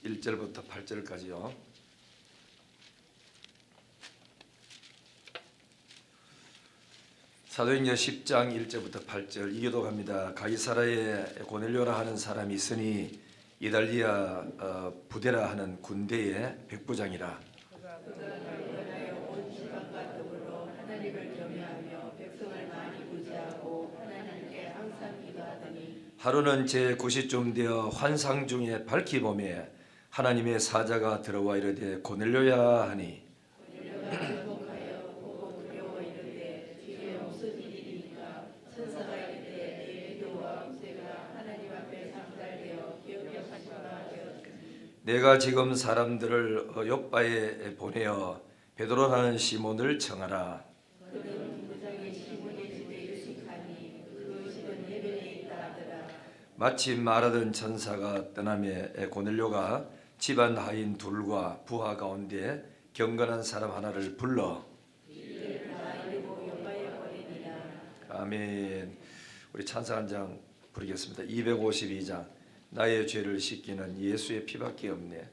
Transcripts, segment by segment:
1절부터 8절까지요. 사도행전 10장 1절부터 8절 이교독합니다. 가이사라에 고넬료라 하는 사람이 있으니 이달리아 부데라 하는 군대의 백부장이라. 하루는 제 9시쯤 되어 환상 중에 밝히 보매 하나님의 사자가 들어와 이르되 고넬료야 하니 내가 지금 사람들을 요빠에 보내어 베드로라는 시몬을 청하라. 마침 말하던 천사가 떠나매 고넬료가 집안 하인 둘과 부하 가운데 경건한 사람 하나를 불러. 아멘. 우리 찬사 한 장 부르겠습니다. 252장 나의 죄를 씻기는 예수의 피밖에 없네.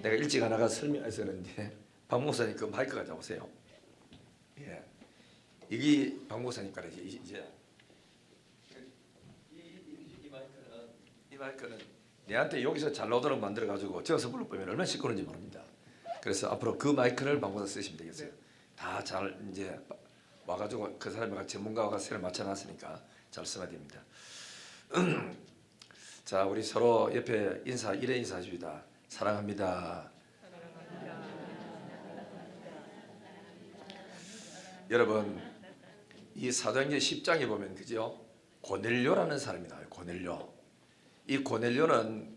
내가 일찍 안 나가 설명해서 그런데 박 목사님 그 마이크가 잡으세요. 예, 이게 박 목사님 거래지 이제 이 마이크는 내한테 여기서 잘 나오도록 만들어 가지고 저어서 불러보면 얼마나 시끄러운지 모릅니다. 그래서 앞으로 그 마이크를 박 목사 쓰시면 되겠어요. 다 잘 이제 와가지고 그 사람이 전문가와 세를 맞춰놨으니까 잘 써야 됩니다. 자, 우리 서로 옆에 이래 인사하십니다. 사랑합니다. 여러분, 이 사도행전 10장에 보면 그죠? 고넬료라는 사람이 나와요. 고넬료. 이 고넬료는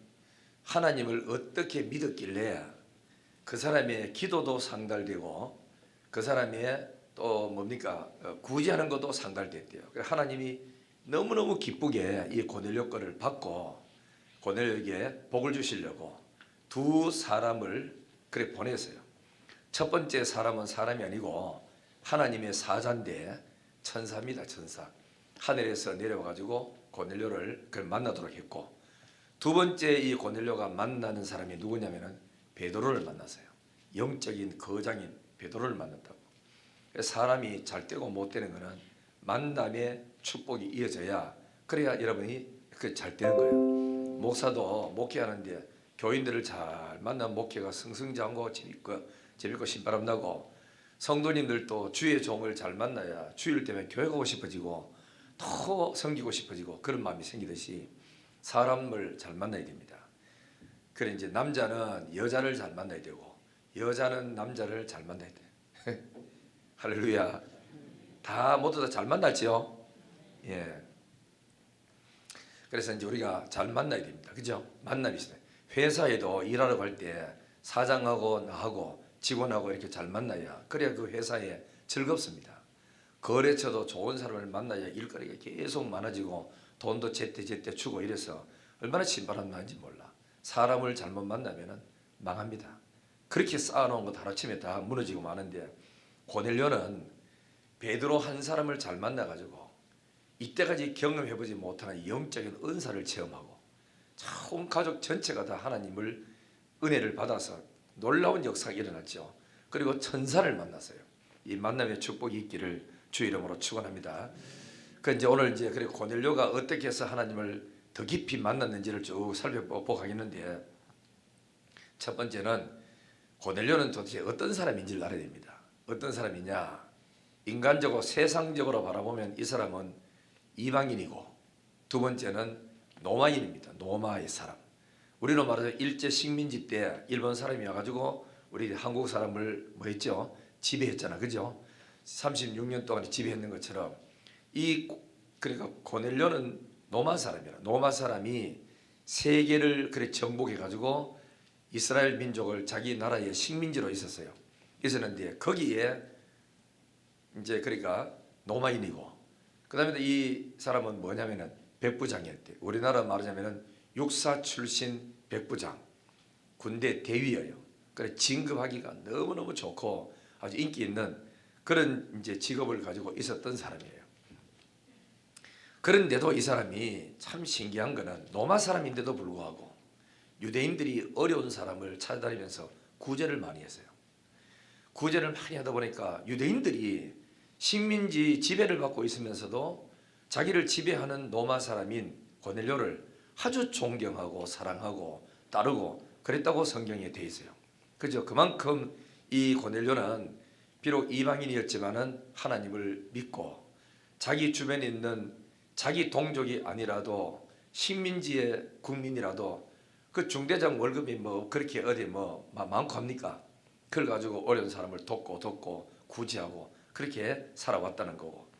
하나님을 어떻게 믿었길래 그 사람의 기도도 상달되고 그 사람의 또 뭡니까 구제하는 것도 상달됐대요. 하나님이 너무너무 기쁘게 이 고넬료 거를 받고 고넬료에게 복을 주시려고 두 사람을 그래 보냈어요. 첫 번째 사람은 사람이 아니고 하나님의 사자인데 천사입니다. 천사. 하늘에서 내려와 가지고 고넬료를 만나도록 했고, 두 번째 이 고넬료가 만나는 사람이 누구냐면은 베드로를 만났어요. 영적인 거장인 베드로를 만났다고. 사람이 잘 되고 못 되는 것은 만남의 축복이 이어져야, 그래야 여러분이 잘 되는 거예요. 목사도 목회하는데 교인들을 잘 만나면 목회가 승승장구 재밌고 신바람나고, 성도님들도 주의 종을 잘 만나야 주일 때문에 교회 가고 싶어지고 더 섬기고 싶어지고 그런 마음이 생기듯이 사람을 잘 만나야 됩니다. 그래 이제 남자는 여자를 잘 만나야 되고 여자는 남자를 잘 만나야 돼. 할렐루야. 다 모두 다 잘 만났지요. 예. 그래서 이제 우리가 잘 만나야 됩니다. 그죠? 만남이 있어요. 회사에도 일하러 갈 때 사장하고 나하고 직원하고 이렇게 잘 만나야, 그래야 그 회사에 즐겁습니다. 거래처도 좋은 사람을 만나야 일거리가 계속 많아지고 돈도 제때 주고 이래서 얼마나 신바람 나는지 몰라. 사람을 잘못 만나면 망합니다. 그렇게 쌓아놓은 것 하루아침에 다 무너지고 마는데, 고넬료는 베드로 한 사람을 잘 만나가지고 이때까지 경험해보지 못하는 영적인 은사를 체험하고 온 가족 전체가 다 하나님을 은혜를 받아서 놀라운 역사가 일어났죠. 그리고 천사를 만났어요. 이 만남의 축복이 있기를 주 이름으로 축원합니다. 그 이제 오늘 이제 그래 고넬료가 어떻게 해서 하나님을 더 깊이 만났는지를 쭉 살펴보고 가겠는데, 첫 번째는 고넬료는 도대체 어떤 사람인지를 알아야 됩니다. 어떤 사람이냐? 인간적으로 세상적으로 바라보면 이 사람은 이방인이고, 두 번째는 노마인입니다. 노마의 사람. 우리로 말해서 일제 식민지 때 일본 사람이 와가지고 우리 한국 사람을 뭐 했죠? 지배했잖아, 그죠? 36년 동안 지배했는 것처럼 그러니까 고넬료는 노마 사람이라. 노마 사람이 세계를 그래 정복해가지고 이스라엘 민족을 자기 나라의 식민지로 있었는데 거기에 이제 그러니까 노마인이고, 그다음에 이 사람은 뭐냐면은 백부장이었대. 우리나라 말하자면은 육사 출신 백부장, 군대 대위예요. 그래 진급하기가 너무너무 좋고 아주 인기 있는 그런 이제 직업을 가지고 있었던 사람이에요. 그런데도 이 사람이 참 신기한 거는 노마 사람인데도 불구하고 유대인들이 어려운 사람을 찾아다니면서 구제를 많이 했어요. 구제를 많이 하다 보니까 유대인들이 식민지 지배를 받고 있으면서도 자기를 지배하는 노마 사람인 고넬료를 아주 존경하고 사랑하고 따르고 그랬다고 성경에 돼 있어요. 그죠? 그만큼 이 고넬료는 비록 이방인이었지만은 하나님을 믿고 자기 주변에 있는 자기 동족이 아니라도 식민지의 국민이라도 그 중대장 월급이 뭐 그렇게 어디 뭐 많고 합니까? 그걸 가지고 어려운 사람을 돕고 구제하고 그렇게 살아왔다는 거고,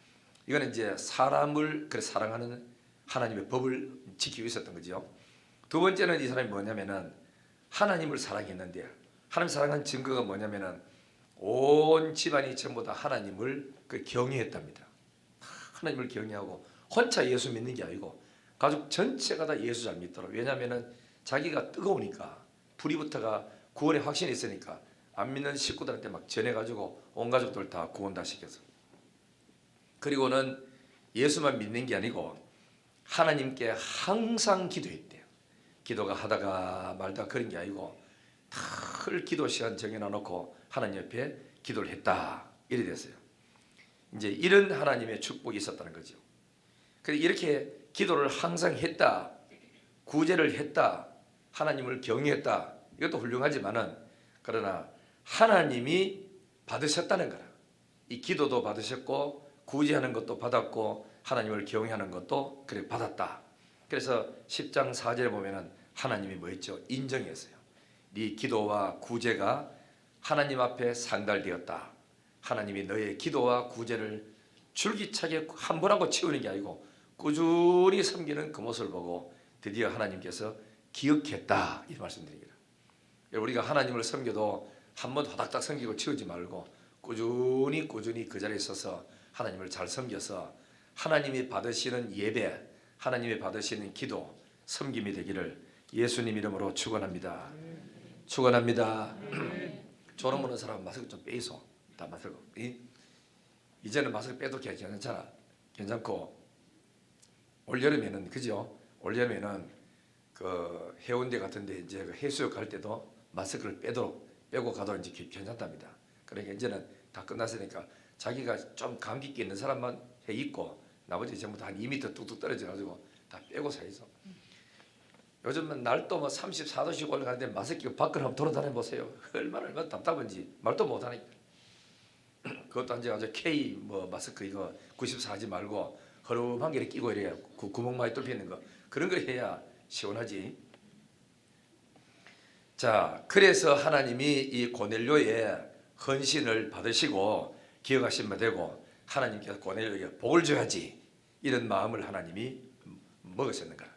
이거는 이제 사람을 그래 사랑하는 하나님의 법을 지키고 있었던 거죠. 두 번째는 이 사람이 뭐냐면은 하나님을 사랑했는데, 하나님 사랑한 증거가 뭐냐면은 온 집안이 전부 다 하나님을 경외했답니다. 하나님을 경외하고 혼자 예수 믿는 게 아니고 가족 전체가 다 예수 잘 믿더라고요. 왜냐하면은 자기가 뜨거우니까, 불이 붙어가 구원의 확신이 있으니까 안 믿는 식구들한테 막 전해가지고 온 가족들 다 구원 다 시켜서, 그리고는 예수만 믿는 게 아니고 하나님께 항상 기도했대요. 기도가 하다가 말다가 그런 게 아니고 다 설 기도 시간 정해놔 놓고 하나님 옆에 기도를 했다. 이래 됐어요. 이제 이런 하나님의 축복이 있었다는 거죠. 그래서 이렇게 기도를 항상 했다, 구제를 했다, 하나님을 경외했다. 이것도 훌륭하지만은 그러나 하나님이 받으셨다는 거라. 이 기도도 받으셨고 구제하는 것도 받았고 하나님을 경외하는 것도 그래 받았다. 그래서 10장 4절에 보면은 하나님이 뭐 했죠? 인정했어요. 네 기도와 구제가 하나님 앞에 상달되었다. 하나님이 너의 기도와 구제를 줄기차게 한 번 하고 치우는 게 아니고 꾸준히 섬기는 그 모습을 보고 드디어 하나님께서 기억했다. 이 말씀드립니다. 우리가 하나님을 섬겨도 한 번 화닥닥 섬기고 치우지 말고 꾸준히 그 자리에 서서 하나님을 잘 섬겨서 하나님이 받으시는 예배, 하나님이 받으시는 기도, 섬김이 되기를 예수님 이름으로 축원합니다. 축원합니다. 졸음 오는 사람 마스크 좀 빼이소. 다 마스크. 이제는 마스크 빼도 괜찮아. 괜찮고 올 여름에는 그죠? 올 여름에는 그 해운대 같은데 이제 그 해수욕 갈 때도 마스크를 빼고 가도 이제 괜찮답니다. 그러니까 이제는 다 끝났으니까 자기가 좀 감기 있는 사람만 해 입고 나머지 전부 다 한 2m 뚝뚝 떨어져 가지고 다 빼고 사이죠. 요즘은 날도 뭐 34도씩 올라가는데 마스크 밖을 한번 돌아다녀 보세요. 얼마나 답답한지 말도 못 하니까. 그것도 이제 아주 K 뭐 마스크 이거 94 하지 말고 허름한 게 이렇게 끼고 이래야 구멍 많이 뚫려 있는 거 그런 거 해야 시원하지. 자, 그래서 하나님이 이 고넬료의 헌신을 받으시고 기억하신 바 되고 하나님께서 고넬료에게 복을 줘야지 이런 마음을 하나님이 먹으셨는 거야.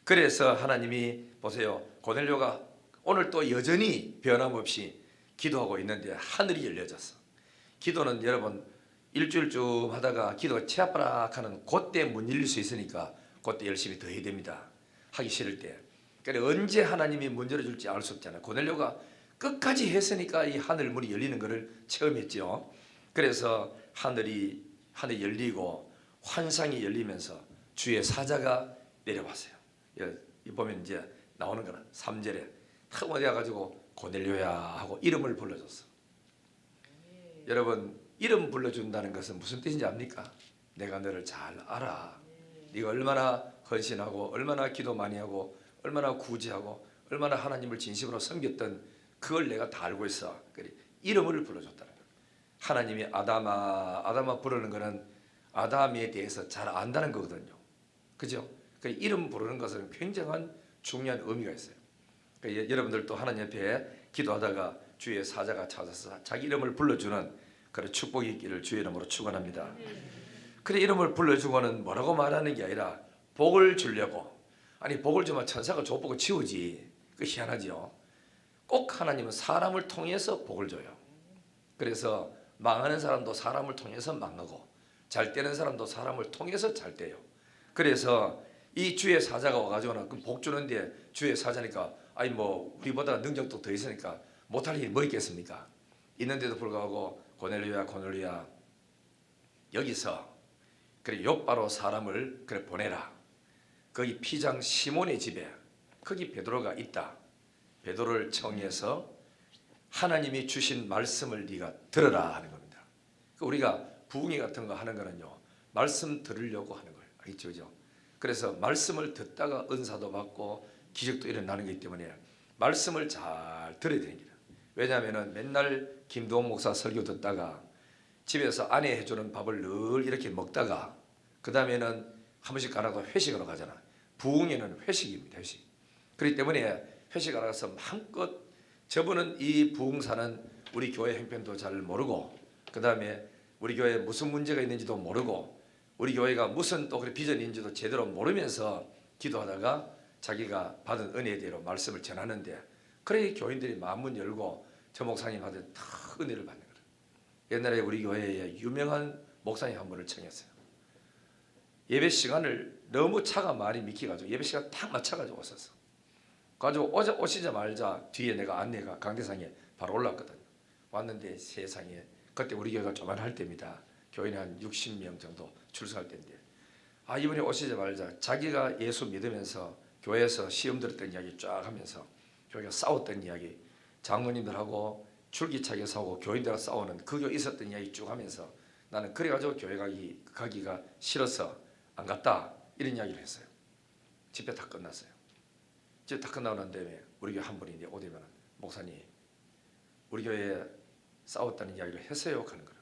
그래서 하나님이 보세요. 고넬료가 오늘 또 여전히 변함없이 기도하고 있는데 하늘이 열려졌어. 기도는 여러분 일주일쯤 하다가 기도가 치아바락하는 그때 문 열릴 수 있으니까 그때 열심히 더 해야 됩니다. 하기 싫을 때. 그래 언제 하나님이 문 열어줄지 알 수 없잖아요. 고넬료가 끝까지 했으니까 이 하늘 문이 열리는 것을 체험했죠. 그래서 하늘이 열리고 환상이 열리면서 주의 사자가 내려왔어요. 여기 보면 이제 나오는 거는 3절에 탁 와가지고 고넬료야 하고 이름을 불러줬어. 여러분 이름 불러준다는 것은 무슨 뜻인지 압니까? 내가 너를 잘 알아. 네가 얼마나 헌신하고 얼마나 기도 많이 하고 얼마나 구제하고 얼마나 하나님을 진심으로 섬겼던 그걸 내가 다 알고 있어. 그래 이름을 불러줬다는 거예요. 하나님이 아담아 부르는 거는 아담에 대해서 잘 안다는 거거든요. 그죠? 그 이름 부르는 것은 굉장한 중요한 의미가 있어요. 여러분들도 하나님 옆에 기도하다가 주의 사자가 찾아서 자기 이름을 불러주는 그런 축복이 있기를 주의 이름으로 축원합니다. 그래 이름을 불러주고는 뭐라고 말하는 게 아니라 복을 주려고. 아니 복을 주면 천사가 족복을 치우지. 그 희한하죠. 꼭 하나님은 사람을 통해서 복을 줘요. 그래서 망하는 사람도 사람을 통해서 망하고 잘 되는 사람도 사람을 통해서 잘 돼요. 그래서 이 주의 사자가 와가지고는 복 주는데 주의 사자니까 아니 뭐 우리보다 능력도 더 있으니까 못할 일이 뭐 있겠습니까? 있는데도 불구하고 고넬료야 여기서 그래 욥바로 사람을 그래 보내라. 거기 피장 시몬의 집에 거기 베드로가 있다. 베드로를 청해서 하나님이 주신 말씀을 네가 들어라 하는 겁니다. 우리가 부흥회 같은 거 하는 거는요 말씀 들으려고 하는 거예요. 알겠죠? 그래서 말씀을 듣다가 은사도 받고 기적도 일어나는 거기 때문에 말씀을 잘 들어야 됩니다. 왜냐하면 맨날 김동원 목사 설교 듣다가 집에서 아내 해주는 밥을 늘 이렇게 먹다가 그 다음에는 한 번씩 가라고 회식하러 가잖아. 부흥회는 회식입니다. 회식. 그렇기 때문에 회식 알아서 마음껏 저분은 이 부흥사는 우리 교회 형편도 잘 모르고 그 다음에 우리 교회에 무슨 문제가 있는지도 모르고 우리 교회가 무슨 또 그런 비전이 있는지도 제대로 모르면서 기도하다가 자기가 받은 은혜대로 말씀을 전하는데 그래 교인들이 마음문 열고 저 목사님한테 다 은혜를 받는 거예요. 옛날에 우리 교회에 유명한 목사님 한 분을 청했어요. 예배 시간을 너무 차가 많이 미키가지고 예배 시간 딱 맞춰가지고 왔었어. 가지고 오시자마자 뒤에 내가 안내가 강대상에 바로 올랐거든요. 왔는데 세상에 그때 우리 교회가 조만할 때입니다. 교인이 한 60명 정도 출석할 때인데 이분이 오시자마자 자기가 예수 믿으면서 교회에서 시험 들었던 이야기 쫙 하면서 교회가 싸웠던 이야기 장로님들하고 줄기차게 싸우고 교인들하고 싸우는 그 교회 있었던 이야기 쭉 하면서 나는 그래가지고 교회 가기가 싫어서 안 갔다 이런 이야기를 했어요. 집회 다 끝났어요. 집회 다 끝나고 난 다음에 우리 교회 한 분이 이제 오되면 목사님 우리 교회에 싸웠다는 이야기를 했어요 하는 거라.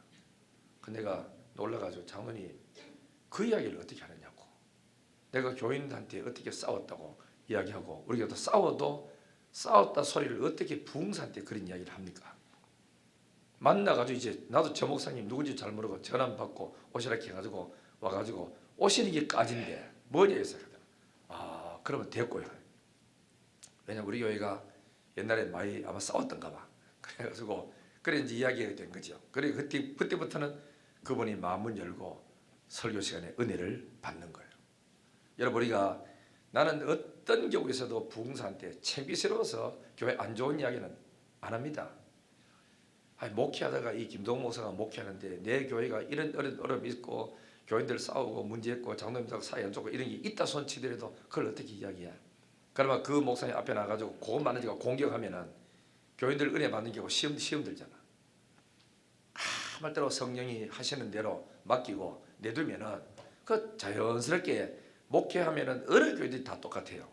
그 내가 놀라가지고 장로님 그 이야기를 어떻게 하느냐고. 내가 교인한테 어떻게 싸웠다고 이야기하고 우리 교회도 싸워도 싸웠다 소리를 어떻게 부흥사한테 그런 이야기를 합니까? 만나가지고 이제 나도 저 목사님 누군지 잘 모르고 전화 받고 오시라 해가지고 와가지고 오시는 게 까진데 뭐냐 했어요. 아 그러면 됐고요. 왜냐면 우리 교회가 옛날에 많이 아마 싸웠던가 봐. 그래가지고 그래 이제 이야기가 된 거죠. 그래 그때부터는 그분이 마음을 열고 설교 시간에 은혜를 받는 거예요. 여러분 우리가 나는 어떤 경우에서도 부흥사한테 창피스러워서 교회 안 좋은 이야기는 안 합니다. 아니, 목회하다가 이 김동욱 목사가 목회하는데 내 교회가 이런 어려움이 있고 교인들 싸우고 문제 있고 장로님들하고 사이 안 좋고 이런 게 있다 손치더라도 그걸 어떻게 이야기해? 그러면 그 목사님 앞에 나가지고 그것 많은 지가 공격하면은 교인들 은혜 받는 게 시험 들잖아. 말대로 성령이 하시는 대로 맡기고 내두면은 그 자연스럽게 목회하면은 어느 교회들이 다 똑같아요.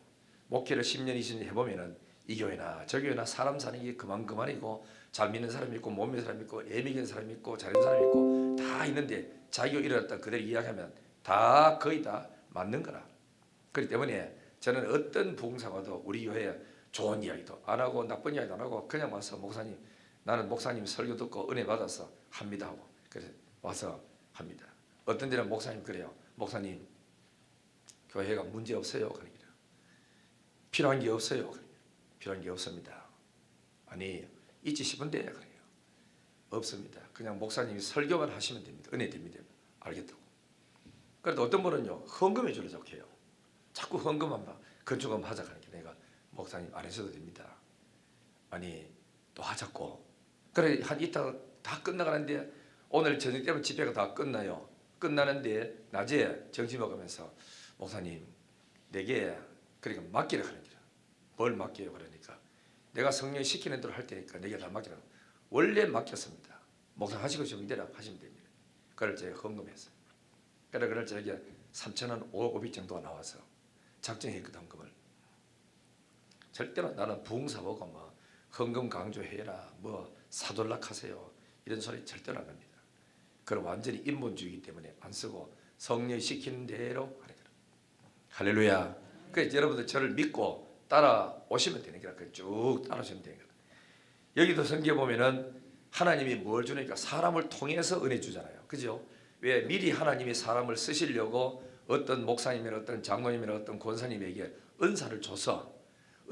목회를 10년 20년 해보면은 이 교회나 저 교회나 사람 사는 게 그만이고 잘 믿는 사람이 있고 못 믿는 사람이 있고 애미는 사람이 있고 잘하는 사람이 있고 다 있는데 자기가 일어났다 그대로 이야기하면 다 거의 다 맞는 거라. 그렇기 때문에 저는 어떤 부흥사와도 우리 교회에 좋은 이야기도 안 하고 나쁜 이야기도 안 하고 그냥 와서 목사님 나는 목사님 설교 듣고 은혜 받아서 합니다 하고 그래서 와서 합니다. 어떤 데는 목사님 그래요. 목사님 교회가 문제 없어요. 그러니까 필요한 게 없어요. 필요한 게 없습니다. 아니 있지 싶은데 그래요. 없습니다. 그냥 목사님이 설교만 하시면 됩니다. 은혜 됩니다. 알겠다고. 그래도 어떤 분은요 헌금해 주려고 해요. 자꾸 헌금만 봐. 건축금 하자 하니까 내가 목사님 안 하셔도 됩니다. 아니 또 하자고. 그래 한 이따 다 끝나가는데 오늘 저녁 때면 집회가 다 끝나요. 끝나는데 낮에 점심 먹으면서 목사님 내게 그러니까 맡기라 하는 거야. 뭘 맡겨요 그러니까 내가 성령 시키는 대로 할 테니까 내게 다 맡기라. 원래 맡겼습니다. 목사 하시고 싶은 대로 하시면 됩니다. 그걸 제가 헌금했어요. 그래 그럴 적에 3,000원 500 정도가 나와서 작정했거든 헌금을. 절대로 나는 부흥사 보고 뭐 헌금 강조해라 뭐 사돌락하세요 이런 소리 절대로 안 합니다. 그건 완전히 인본주의이기 때문에 안 쓰고 성령 시키는 대로 하는 거예요. 할렐루야. 그래서 여러분들 저를 믿고 따라오시면 되는 거라. 쭉 따라오시면 되는 거라. 여기도 성경에 보면은 하나님이 뭘 주니까 사람을 통해서 은혜 주잖아요. 그죠? 왜 미리 하나님이 사람을 쓰시려고 어떤 목사님이나 어떤 장로님이나 어떤 권사님에게 은사를 줘서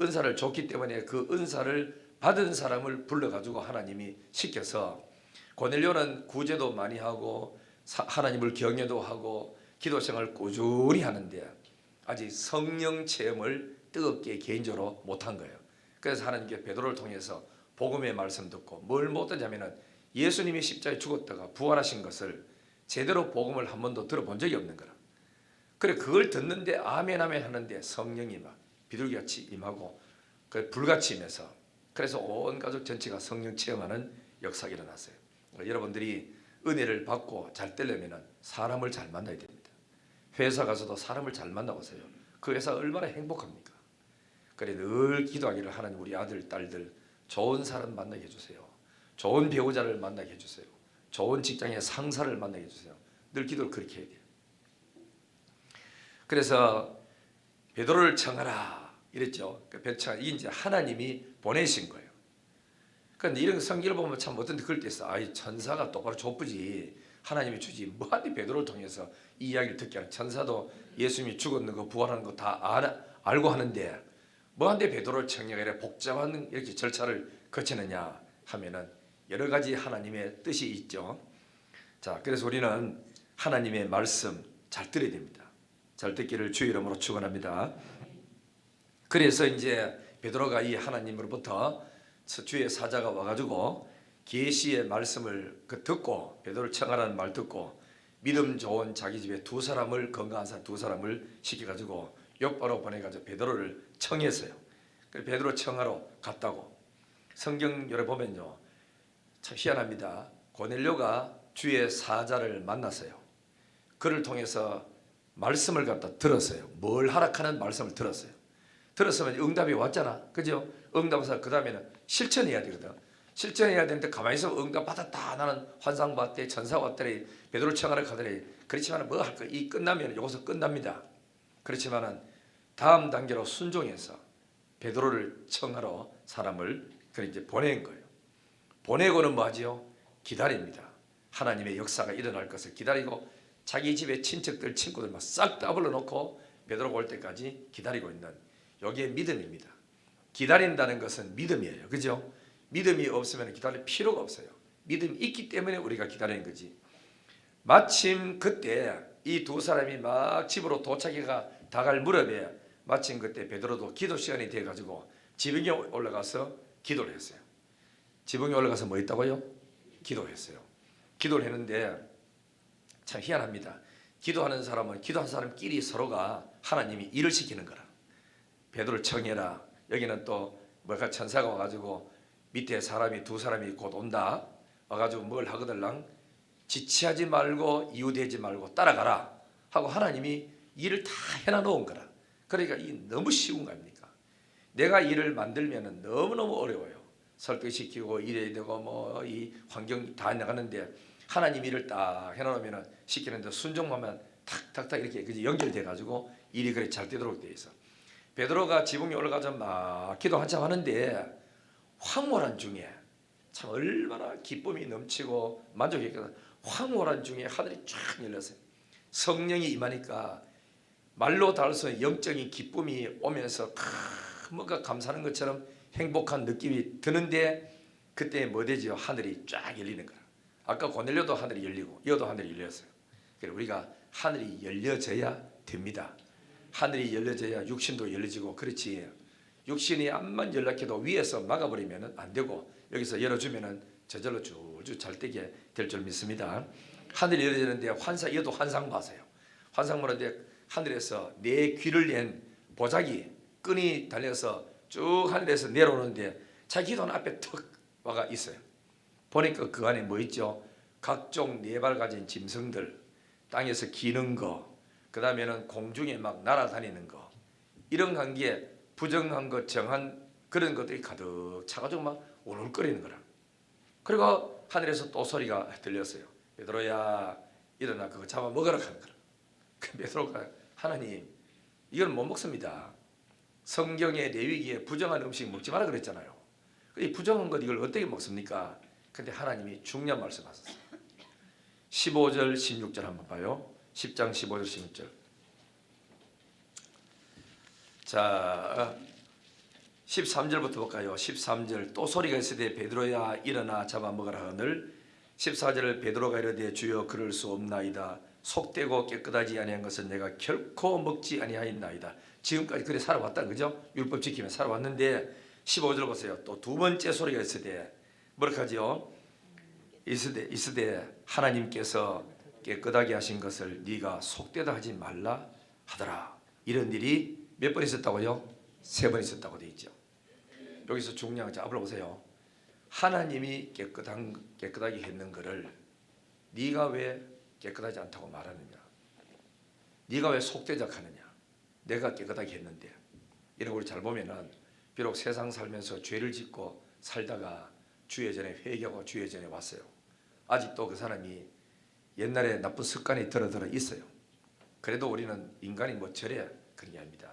은사를 줬기 때문에 그 은사를 받은 사람을 불러가지고 하나님이 시켜서 고넬료는 구제도 많이 하고 하나님을 경외도 하고 기도생활을 꾸준히 하는데 아직 성령 체험을 뜨겁게 개인적으로 못한 거예요. 그래서 하나님께 베드로를 통해서 복음의 말씀 듣고 뭘 못하냐면은 예수님이 십자가에 죽었다가 부활하신 것을 제대로 복음을 한 번도 들어본 적이 없는 거라. 그래 그걸 듣는데 아멘 아멘 하는데 성령이 막 비둘기같이 임하고 그 불같이 임해서 그래서 온 가족 전체가 성령 체험하는 역사가 일어났어요. 여러분들이 은혜를 받고 잘 되려면 사람을 잘 만나야 됩니다. 회사 가서도 사람을 잘 만나보세요. 그 회사 얼마나 행복합니까? 그래 늘 기도하기를 하나님 우리 아들 딸들 좋은 사람 만나게 해주세요. 좋은 배우자를 만나게 해주세요. 좋은 직장의 상사를 만나게 해주세요. 늘 기도를 그렇게 해야 돼요. 그래서 베드로를 청하라 이랬죠. 이게 이제 하나님이 보내신 거예요. 그런데 이런 성경을 보면 참 어떤 그럴 때 있어. 아이 천사가 똑바로 줬지 하나님이 주지 뭐하니 베드로를 통해서 이 이야기를 듣게 하는. 천사도 예수님이 죽었는 거 부활하는 거 다 알고 하는데 뭐한데 베드로를 청량하래 복잡한 이렇게 절차를 거치느냐 하면은 여러 가지 하나님의 뜻이 있죠. 자, 그래서 우리는 하나님의 말씀 잘 들어야 됩니다. 잘 듣기를 주의 이름으로 축원합니다. 그래서 이제 베드로가 이 하나님으로부터 주의 사자가 와가지고 계시의 말씀을 듣고 베드로를 청하라는 말 듣고 믿음 좋은 자기 집에 두 사람을 건강한 사람 두 사람을 시켜가지고 욕바로 보내가지고 베드로를 청했어요. 그래서 베드로 청하러 갔다고. 성경 열에 보면요, 참 희한합니다. 고넬료가 주의 사자를 만났어요. 그를 통해서 말씀을 갖다 들었어요. 뭘 하락하는 말씀을 들었어요. 들었으면 응답이 왔잖아, 그죠? 응답해서 그 다음에는 실천해야 되거든. 실천해야 되는데 가만히 있으면 응답 받았다, 나는 환상 봤대, 천사 왔더래, 베드로 청하러 가더래. 그렇지만 뭐 할 거, 이 끝나면 여기서 끝납니다. 그렇지만은 다음 단계로 순종해서 베드로를 청하러 사람을 이제 보낸 거예요. 보내고는 뭐하지요? 기다립니다. 하나님의 역사가 일어날 것을 기다리고 자기 집에 친척들, 친구들 막 싹 다 불러놓고 베드로가 올 때까지 기다리고 있는, 여기에 믿음입니다. 기다린다는 것은 믿음이에요, 그죠? 믿음이 없으면 기다릴 필요가 없어요. 믿음이 있기 때문에 우리가 기다리는 거지. 마침 그때 이 두 사람이 막 집으로 도착해가 다갈 무렵에 마침 그때 베드로도 기도 시간이 돼가지고 지붕에 올라가서 기도를 했어요. 지붕에 올라가서 뭐 했다고요? 기도했어요. 기도를 했는데 참 희한합니다. 기도하는 사람은 기도한 사람끼리 서로가 하나님이 일을 시키는 거라. 베드로를 청해라. 여기는 또 뭐가 천사가 와가지고 밑에 사람이 두 사람이 곧 온다. 와가지고 뭘 하거들랑 지체하지 말고 이유되지 말고 따라가라 하고 하나님이 일을 다 해놔 놓은 거라. 그러니까 이 너무 쉬운 거 아닙니까? 내가 일을 만들면 너무너무 어려워요. 설득시키고 이래야 되고 뭐 이 환경 다 나가는데 하나님 일을 딱 해놓으면 시키는데 순종하면 탁탁탁 이렇게 연결돼 가지고 일이 그래 잘 되도록 돼 있어. 베드로가 지붕에 올라가서 막 기도 한참 하는데 황홀한 중에 참 얼마나 기쁨이 넘치고 만족했거든. 황홀한 중에 하늘이 쫙 열렸어요. 성령이 임하니까 말로 닿을 수 없는 영적인 기쁨이 오면서 뭔가 감사하는 것처럼 행복한 느낌이 드는데 그때 뭐 되지요? 하늘이 쫙 열리는 거라. 아까 고넬료도 하늘이 열리고 이어도 하늘이 열렸어요. 그래서 우리가 하늘이 열려져야 됩니다. 하늘이 열려져야 육신도 열려지고 그렇지. 육신이 암만 연락해도 위에서 막아버리면 안 되고 여기서 열어주면 저절로 줄줄 잘 되게 될 줄 믿습니다. 하늘이 열려지는데 이어도 환상 봤어요. 환상 보는데 하늘에서 내 귀를 낸 보자기 끈이 달려서 쭉 하늘에서 내려오는데 자기 돈 앞에 턱 와가 있어요. 보니까 그 안에 뭐 있죠? 각종 네 발 가진 짐승들, 땅에서 기는 거, 그 다음에는 공중에 막 날아다니는 거, 이런 관계에 부정한 것, 정한 그런 것들이 가득 차가지고 막 울울거리는 거라. 그리고 하늘에서 또 소리가 들렸어요. 베드로야 일어나 그거 잡아 먹으라 하는 거라. 그 베드로가 하나님 이건 못 먹습니다. 성경의 레위기에 부정한 음식 먹지 마라 그랬잖아요. 이 부정한 것 이걸 어떻게 먹습니까? 근데 하나님이 중요한 말씀하셨어요. 15절 16절 한번 봐요. 10장 15절 16절. 자 13절부터 볼까요? 13절 또 소리가 있으되 베드로야 일어나 잡아먹으라 하늘 14절을 베드로가 이르되 주여 그럴 수 없나이다. 속되고 깨끗하지 아니한 것은 내가 결코 먹지 아니하였나이다. 지금까지 그래 살아왔다, 그죠? 율법 지키며 살아왔는데 15절 보세요. 또 두 번째 소리가 있으되 뭐라 하지요? 있으되 하나님께서 깨끗하게 하신 것을 네가 속되다 하지 말라 하더라. 이런 일이 몇 번 있었다고요? 3번 있었다고 돼 있죠. 여기서 중요한 거 앞으로 보세요. 하나님이 깨끗하게 했는 것을 네가 왜 깨끗하지 않다고 말하느냐? 네가 왜 속되작하느냐? 내가 깨끗하게 했는데. 이런 걸 잘 보면은 비록 세상 살면서 죄를 짓고 살다가 주의 전에 회개하고 주의 전에 왔어요. 아직도 그 사람이 옛날에 나쁜 습관이 들어 있어요. 그래도 우리는 인간이 뭐 저래 그런 게 아닙니다.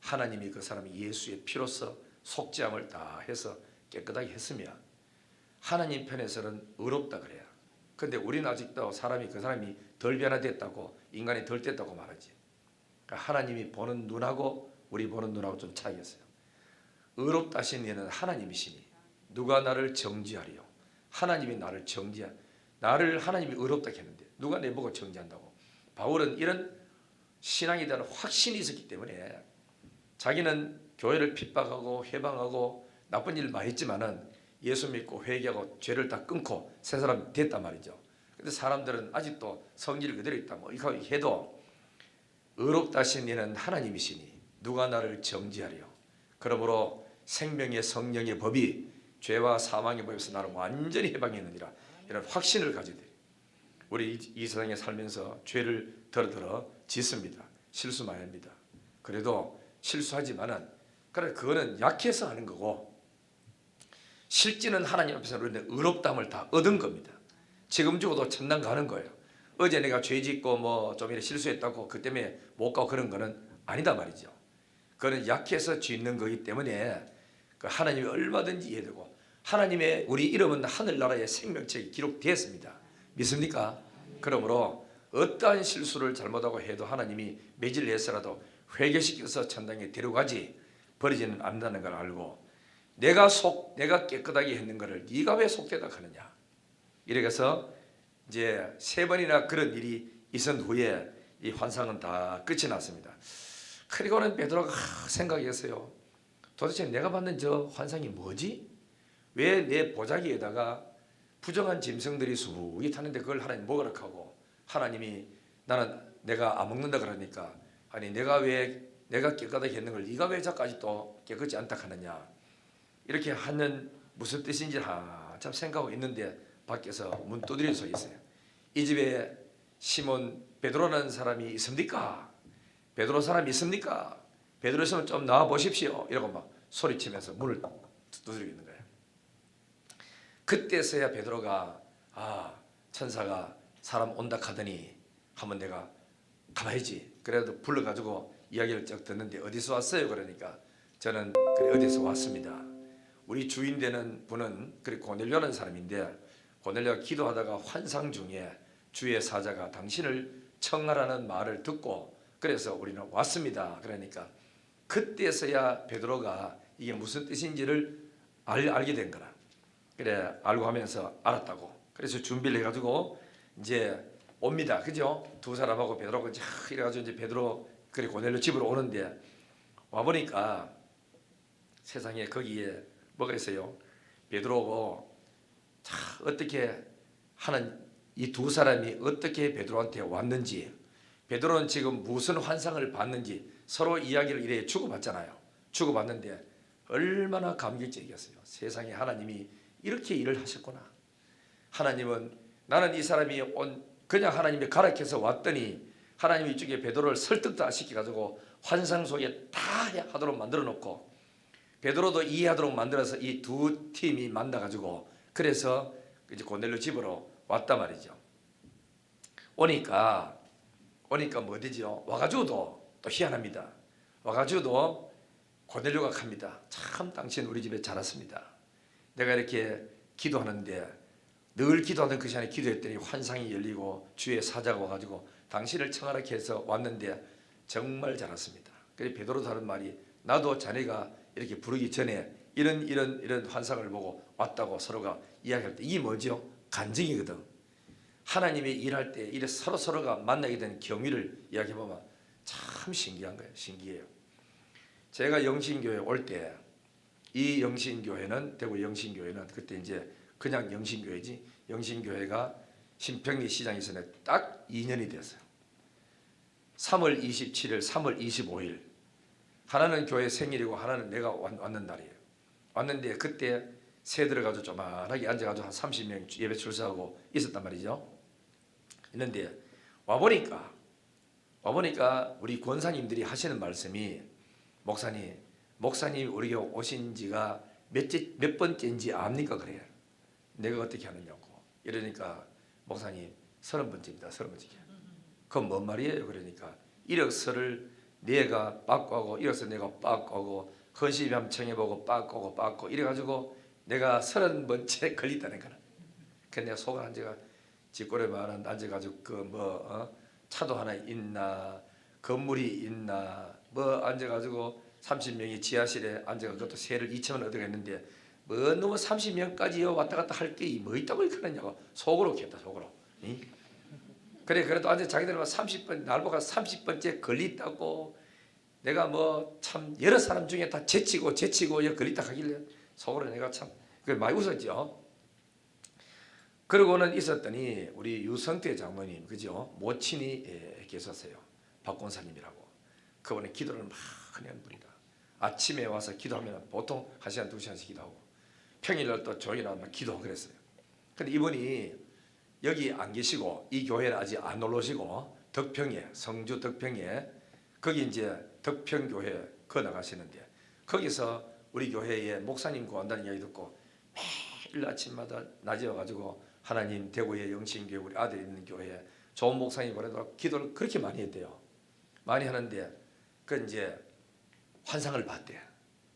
하나님이 그 사람이 예수의 피로서 속죄함을 다 해서 깨끗하게 했으면 하나님 편에서는 의롭다 그래요. 근데 우리는 아직도 그 사람이 덜 변화됐다고, 인간이 덜 됐다고 말하지. 그러니까 하나님이 보는 눈하고 우리 보는 눈하고 좀 차이가 있어요. 의롭다 하신 이는 하나님이시니 누가 나를 정죄하리요? 하나님이 나를 나를 하나님이 의롭다 했는데 누가 내보고 정죄한다고? 바울은 이런 신앙에 대한 확신이 있었기 때문에 자기는 교회를 핍박하고 해방하고 나쁜 일 많이 했지만은 예수 믿고 회개하고 죄를 다 끊고 새 사람 됐단 말이죠. 근데 사람들은 아직도 성질 그대로 있다. 뭐 이거 해도 의롭다 하신 이는 하나님이시니 누가 나를 정죄하리요? 그러므로 생명의 성령의 법이 죄와 사망의 법에서 나를 완전히 해방했느니라. 이런 확신을 가지되 우리 이 세상에 살면서 죄를 더러 짓습니다. 실수 많이 합니다. 그래도 실수하지만은 그래 그거는 약해서 하는 거고 실제는 하나님 앞에서 우리는 의롭다함을 다 얻은 겁니다. 지금 죽어도 천당 가는 거예요. 어제 내가 죄 짓고 뭐 좀 이렇게 실수했다고 그 때문에 못 가고 그런 거는 아니다 말이죠. 그거는 약해서 짓는 거기 때문에 그 하나님이 얼마든지 이해되고 하나님의 우리 이름은 하늘나라의 생명책에 기록되었습니다. 믿습니까? 그러므로 어떠한 실수를 잘못하고 해도 하나님이 매질해서라도 회개시켜서 천당에 데려가지 버리지는 않는다는 걸 알고 내가 깨끗하게 했는 것을 네가 왜 속되다 하느냐. 이래서 이제 3번이나 그런 일이 있은 후에 이 환상은 다 끝이 났습니다. 그리고는 베드로가 생각했어요. 도대체 내가 받는 저 환상이 뭐지? 왜 내 보자기에다가 부정한 짐승들이 수북이 타는데 그걸 하나님 먹으라 하고 하나님이 나는 내가 안 먹는다 그러니까 아니 내가 깨끗하게 했는 걸 네가 왜 자까지 또 깨끗지 않다 하느냐. 이렇게 하는 무슨 뜻인지 한참 생각하고 있는데 밖에서 문 두드려 서 있어요. 이 집에 시몬 베드로라는 사람이 있습니까? 베드로 사람이 있습니까? 베드로 있으면 좀 나와 보십시오. 이러고 막 소리치면서 문을 두드리고 있는 거예요. 그때서야 베드로가 천사가 사람 온다 하더니 한번 내가 가봐야지. 그래도 불러가지고 이야기를 쭉 듣는데 어디서 왔어요? 그러니까 저는 그래 어디서 왔습니다. 우리 주인 되는 분은 그래 고넬료라는 사람인데 고넬료가 기도하다가 환상 중에 주의 사자가 당신을 청하라는 말을 듣고 그래서 우리는 왔습니다. 그러니까 그때서야 베드로가 이게 무슨 뜻인지를 알게 된 거라. 그래 알고 하면서 알았다고. 그래서 준비를 해가지고 이제 옵니다. 그죠? 두 사람하고 베드로가 이래가지고 이제 베드로 그래 고넬료 집으로 오는데 와 보니까 세상에 거기에 뭐가 있어요? 베드로고 어떻게 하는 이 두 사람이 어떻게 베드로한테 왔는지 베드로는 지금 무슨 환상을 봤는지 서로 이야기를 이래 주고받잖아요. 주고받는데 얼마나 감격적이었어요. 세상에 하나님이 이렇게 일을 하셨구나. 하나님은 나는 이 사람이 그냥 하나님이 가르쳐서 왔더니 하나님이 이쪽에 베드로를 설득도 시켜가지고 환상 속에 다 하도록 만들어 놓고 베드로도 이해하도록 만들어서 이 두 팀이 만나가지고 그래서 이제 고넬료 집으로 왔단 말이죠. 오니까 뭐 되죠? 와가지고도 또 희한합니다. 와가지고도 고넬료가 갑니다. 참 당신 우리 집에 잘 왔습니다. 내가 이렇게 기도하는데 늘 기도하던 그 시간에 기도했더니 환상이 열리고 주의 사자가 와가지고 당신을 청하라 해서 왔는데 정말 잘 왔습니다. 그래서 베드로도 하는 말이 나도 자네가 이렇게 부르기 전에 이런 환상을 보고 왔다고 서로가 이야기할 때 이게 뭐죠? 간증이거든. 하나님이 일할 때 이래 서로가 만나게 되는 경위를 이야기해보면 참 신기한 거예요. 신기해요. 제가 영신교회 올 때 이 영신교회는 대구 영신교회는 그때 이제 그냥 영신교회지 영신교회가 신평리 시장에 있었는데 딱 2년이 됐어요. 3월 27일, 3월 25일 하나는 교회 생일이고 하나는 내가 왔는 날이에요. 왔는데 그때 새 들어가지고 조만하게 앉아가지고 한 30명 예배 출석하고 있었단 말이죠. 있는데 와보니까 우리 권사님들이 하시는 말씀이 목사님 우리 교회 오신 지가 몇 번째인지 압니까? 그래요. 내가 어떻게 하느냐고. 이러니까 목사님 30번째입니다. 30번째. 그건 뭔 말이에요? 그러니까 이력서를 내가 빠꾸 하고 이력서 내가 빠꾸 하고 헌신함 청해보고 빠꾸 이래가지고 내가 30번째 걸렸다는 거는. 그래서 내가 속을 앉아가 집고래만 앉아가지고 차도 하나 있나 건물이 있나 앉아가지고 30명이 지하실에 앉아가 그것도 세를 2천원 얻어갔는데 너무 30명까지 왔다 갔다 할 게 뭐 있다고 그러냐고 속으로 했다 속으로. 응? 그래 그래도 앉아 자기들은 30번 날보가 30번째 걸렸다고 내가 참 여러 사람 중에 다 제치고 걸렸다 하길래 속으로 내가 참 많이 웃었죠. 그러고는 있었더니 우리 유성태 장모님 그죠? 모친이 계셨어요. 박권사님이라고. 그분은 기도를 막 하는 분이다. 아침에 와서 기도하면 보통 1시간 2시간씩 기도하고 평일날 또 조용히 나면 기도하고 그랬어요. 근데 이분이 여기 안 계시고 이 교회는 아직 안 올라오시고 덕평에 성주 덕평에 거기 이제 덕평교회 나가시는데 거기서 우리 교회에 목사님 구한다는 이야기 듣고 매일 아침마다 낮에 와가지고 하나님 대구의 영신교회 우리 아들이 있는 교회에 좋은 목사님 보내도록 기도를 그렇게 많이 했대요. 많이 하는데 그 이제 환상을 봤대.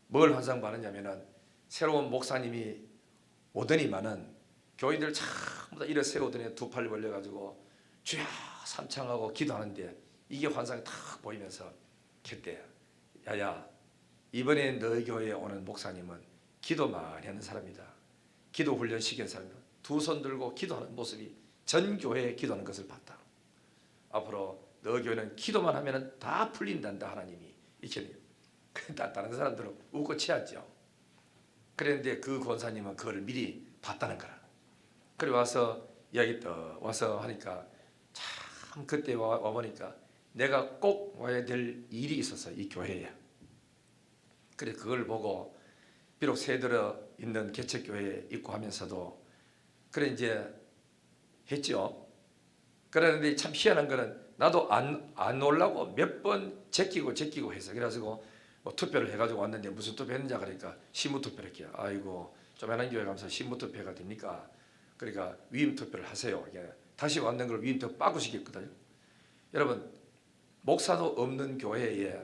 뭘 환상 받느냐면은 새로운 목사님이 오더니만은 교인들 전부 다 일어 세우더니 두 팔 벌려가지고 주여 삼창하고 기도하는데 이게 환상이 탁 보이면서 그때 야야 이번에 너희 교회에 오는 목사님은 기도 많이 하는 사람이다. 기도 훈련 시킨 사람이다. 두 손 들고 기도하는 모습이 전 교회에 기도하는 것을 봤다. 앞으로 너 교회는 기도만 하면 다 풀린단다 하나님이 이렇게. 다른 사람들은 웃고 치았죠. 그런데 그 권사님은 그걸 미리 봤다는 거라. 그래 와서 이야기 또 와서 하니까 참 그때 와 보니까 내가 꼭 와야 될 일이 있어서 이 교회에. 그래 그걸 보고 비록 새들어 있는 개척교회에 있고 하면서도 그래 이제 했죠. 그러는데 참 희한한 거는 나도 안 올라고 몇 번 제끼고 해서 그래가지고 뭐 투표를 해가지고 왔는데 무슨 투표했는지 그러니까 신부투표를 했게요. 아이고 조만한 교회 가면서 신부투표가 됩니까? 그러니까 위임투표를 하세요. 이게 다시 왔는 걸 위임투표 바꾸시겠거든요. 여러분 목사도 없는 교회에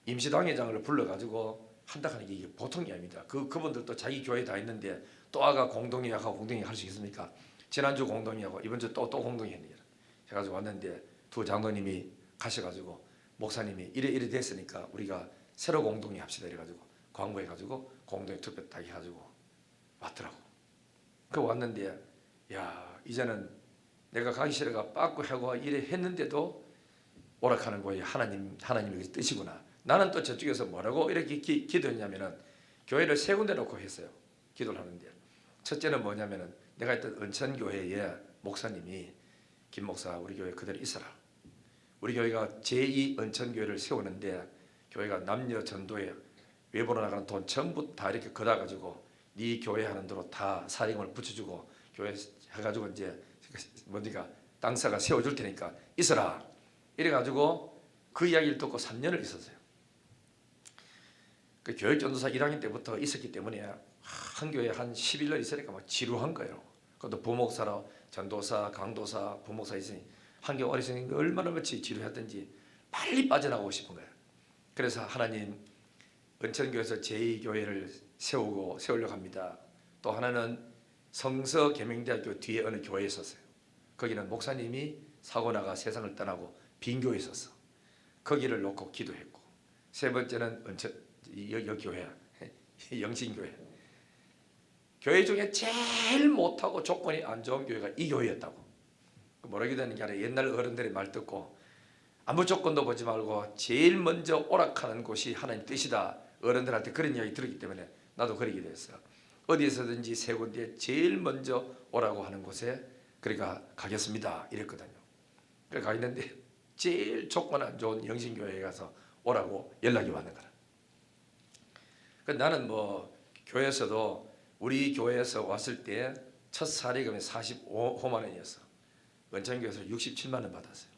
임시당회장을 불러가지고 한다 하는 게 이게 보통이 아닙니다. 그분들도 자기 교회 다 있는데 또 아가 공동회하고 공동회 할 수 있습니까? 지난주 공동회하고 이번 주 또 공동회 했네요. 해가지고 왔는데 두 장로님이 가셔가지고 목사님이 이래 됐으니까 우리가 새로 공동회 합시다 이래가지고 광고해가지고 공동회 투표 딱 해가지고 왔더라고. 그 왔는데 야 이제는 내가 가기 싫어가 빠꾸 하고 이래 했는데도 오락하는 거에 하나님의 뜻이구나. 나는 또 저쪽에서 뭐라고 이렇게 기도했냐면은 교회를 세 군데 놓고 했어요. 기도를 하는데 첫째는 뭐냐면은 내가 있던 은천교회에 목사님이 김 목사 우리 교회 그대로 있어라. 우리 교회가 제2 은천교회를 세우는데 교회가 남녀 전도에 외부로 나가는 돈 전부 다 이렇게 걷어가지고 네 교회 하는 대로 다 사령을 붙여주고 교회 해가지고 이제 뭐니까 땅사가 세워줄 테니까 있어라. 이래가지고 그 이야기를 듣고 3년을 있었어요. 그 교육전도사 1학년 때부터 있었기 때문에 한 교회에 한 11년 있으니까 막 지루한 거예요. 그것도 부목사로 전도사, 강도사, 부목사 있으니 한 교회 오래 있으니 얼마나 며칠 지루했던지 빨리 빠져나가고 싶은 거예요. 그래서 하나님 은천교회에서 제2교회를 세우려고 합니다. 또 하나는 성서계명대학교 뒤에 어느 교회에 있었어요. 거기는 목사님이 사고 나가 세상을 떠나고 빈 교회에 있었어. 거기를 놓고 기도했고 세 번째는 여교회 영신교회. 교회 중에 제일 못하고 조건이 안 좋은 교회가 이 교회였다고. 뭐라고 되는 게 아니라 옛날 어른들의 말 듣고 아무 조건도 보지 말고 제일 먼저 오락하는 곳이 하나님 뜻이다. 어른들한테 그런 이야기 들었기 때문에 나도 그러게 됐어. 어디에서든지 세 군데 제일 먼저 오라고 하는 곳에 그러니까 가겠습니다 이랬거든요. 그래 가 있는데 제일 조건 안 좋은 영신교회에 가서 오라고 연락이 왔는 거라. 나는 뭐 교회에서도 우리 교회에서 왔을 때 첫 사례금이 45만 원이었어. 원천교회에서 67만 원 받았어요.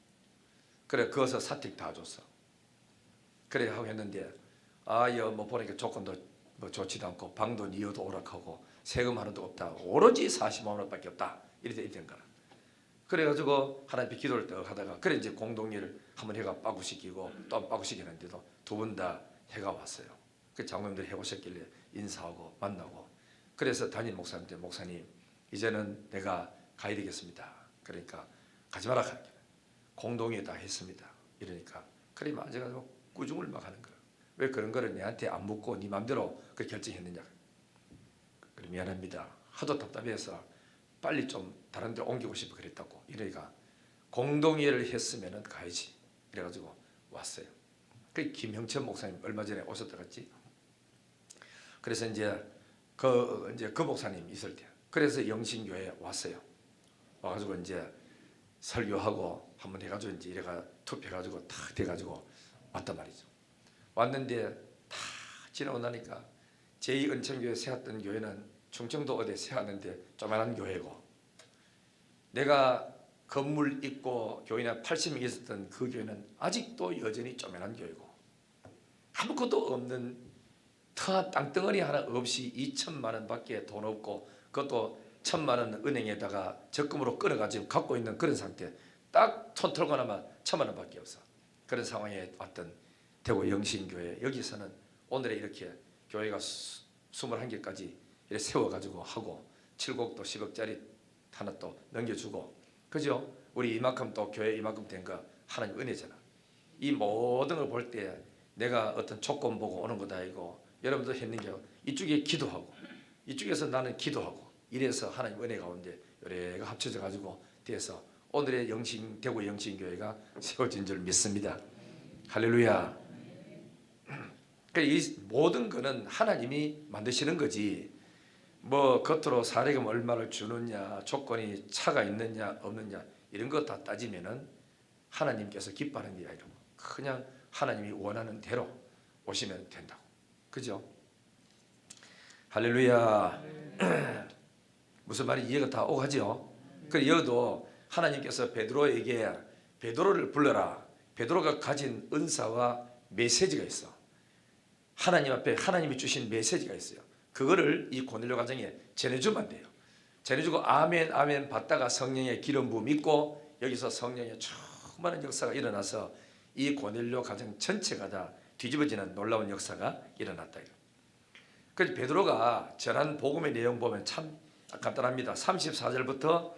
그래 그것을 사택 다 줬어. 그래 하고 했는데 뭐 보니까 조건도 뭐 좋지도 않고 방도 니어도 오락하고 세금 하나도 없다. 오로지 40만 원밖에 없다. 이렇게 된 거라. 그래가지고 하나님께 기도를 또 하다가 그래 이제 공동회를 한번 해가 빠꾸시키고 또 한번 빠꾸시키는데도 두 분 다 해가 왔어요. 그 장로님들 해보셨길래 인사하고 만나고 그래서 담임 목사님한테 목사님 이제는 내가 가야 되겠습니다. 그러니까 가지 마라 하니까 공동회 다 했습니다. 이러니까 그래 맞아가지고 꾸중을 막 하는 거야. 왜 그런 거를 내한테 안 묻고 네 맘대로 그 결정했느냐. 그래 미안합니다. 하도 답답해서 빨리 좀 다른 데 옮기고 싶어 그랬다고. 이러니까 공동회를 했으면 가야지. 이래가지고 왔어요. 그 김형천 목사님 얼마 전에 오셨다 갔지. 그래서 이제 그 목사님 있을 때 그래서 영신교회에 왔어요. 와가지고 이제 설교하고 한번 해가지고 이제 이래가 투표해가지고 탁 돼가지고 왔단 말이죠. 왔는데 다 지나고 나니까 제2 은천교회 세웠던 교회는 충청도 어디 세웠는데 조그만한 교회고, 내가 건물 있고 교인이 80명 있었던 그 교회는 아직도 여전히 조그만한 교회고, 아무것도 없는 터 땅덩어리 하나 없이 2천만 원밖에 돈 없고, 그것도 1,000만 원 은행에다가 적금으로 끊어가지고 갖고 있는 그런 상태. 딱 손 털고 나면 1,000만 원밖에 없어. 그런 상황에 왔던 대구 영신교회, 여기서는 오늘에 이렇게 교회가 21개까지 이렇게 세워가지고 하고, 7곡도 10억짜리 하나 또 넘겨주고, 그죠? 우리 이만큼 또 교회 이만큼 된 거 하나님 은혜잖아. 이 모든 걸 볼 때 내가 어떤 조건 보고 오는 것도 아니고, 여러분도 했는 게 이쪽에 기도하고 이쪽에서 나는 기도하고, 이래서 하나님 은혜 가운데 요래가 합쳐져 가지고 돼서 오늘의 대구 영신교회가 세워진 줄 믿습니다. 할렐루야. 이 모든 거는 하나님이 만드시는 거지, 뭐 겉으로 사례금 얼마를 주느냐, 조건이 차가 있느냐 없느냐 이런 거 다 따지면은 하나님께서 기뻐하는 일이야. 이런 거 그냥 하나님이 원하는 대로 오시면 된다고. 그죠? 할렐루야. 무슨 말이 이해가 다 오가죠? 그래, 여도 하나님께서 베드로에게 베드로를 불러라. 베드로가 가진 은사와 메시지가 있어. 하나님 앞에 하나님이 주신 메시지가 있어요. 그거를 이 고넬료 가정에 전해주면 돼요. 전해주고 아멘 아멘 받다가 성령의 기름 부음 있고, 여기서 성령의 충만한 역사가 일어나서 이 고넬료 가정 전체가 다 뒤집어지는 놀라운 역사가 일어났다. 그래서 베드로가 전한 복음의 내용 보면 참 간단합니다. 34절부터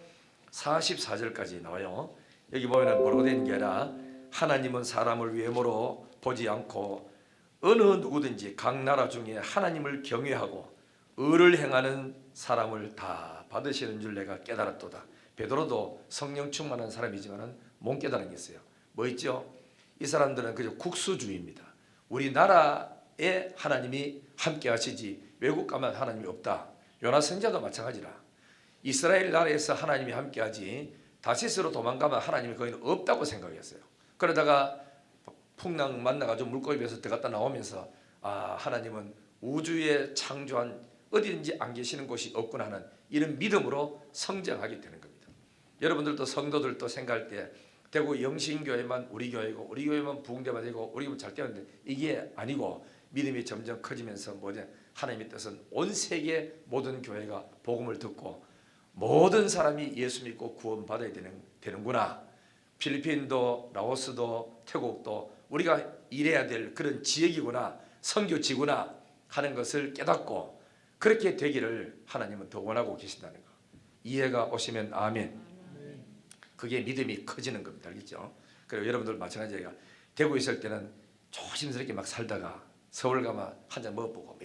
44절까지 나와요. 여기 보면은 뭐라고 되는 게 아니라, 하나님은 사람을 외모로 보지 않고 어느 누구든지 각 나라 중에 하나님을 경외하고 의를 행하는 사람을 다 받으시는 줄 내가 깨달았도다. 베드로도 성령 충만한 사람이지만은 못 깨달은 게 있어요. 뭐 있죠? 이 사람들은 그저 국수주의입니다. 우리나라에 하나님이 함께 하시지 외국 가면 하나님이 없다. 요나 선지자도 마찬가지라. 이스라엘 나라에서 하나님이 함께 하지 다시스로 도망가면 하나님이 거기는 없다고 생각했어요. 그러다가 풍랑 만나가지고 물고기에서 들어갔다 나오면서, 아, 하나님은 우주에 창조한 어디든지 안 계시는 곳이 없구나 하는 이런 믿음으로 성장하게 되는 겁니다. 여러분들도 성도들도 생각할 때 대구 영신교회만 우리 교회고, 우리 교회만 부흥되면 되고, 우리 교회만 잘 되는데 이게 아니고, 믿음이 점점 커지면서 뭐냐, 하나님의 뜻은 온 세계 모든 교회가 복음을 듣고 모든 사람이 예수 믿고 구원받아야 되는구나. 필리핀도 라오스도 태국도 우리가 일해야 될 그런 지역이구나, 선교지구나 하는 것을 깨닫고 그렇게 되기를 하나님은 더 원하고 계신다는 거. 이해가 오시면 아멘. 그게 믿음이 커지는 겁니다. 알겠죠? 그리고 여러분들 마찬가지예요. 대구에 있을 때는 조심스럽게 막 살다가 서울 가면 한 잔 먹어보고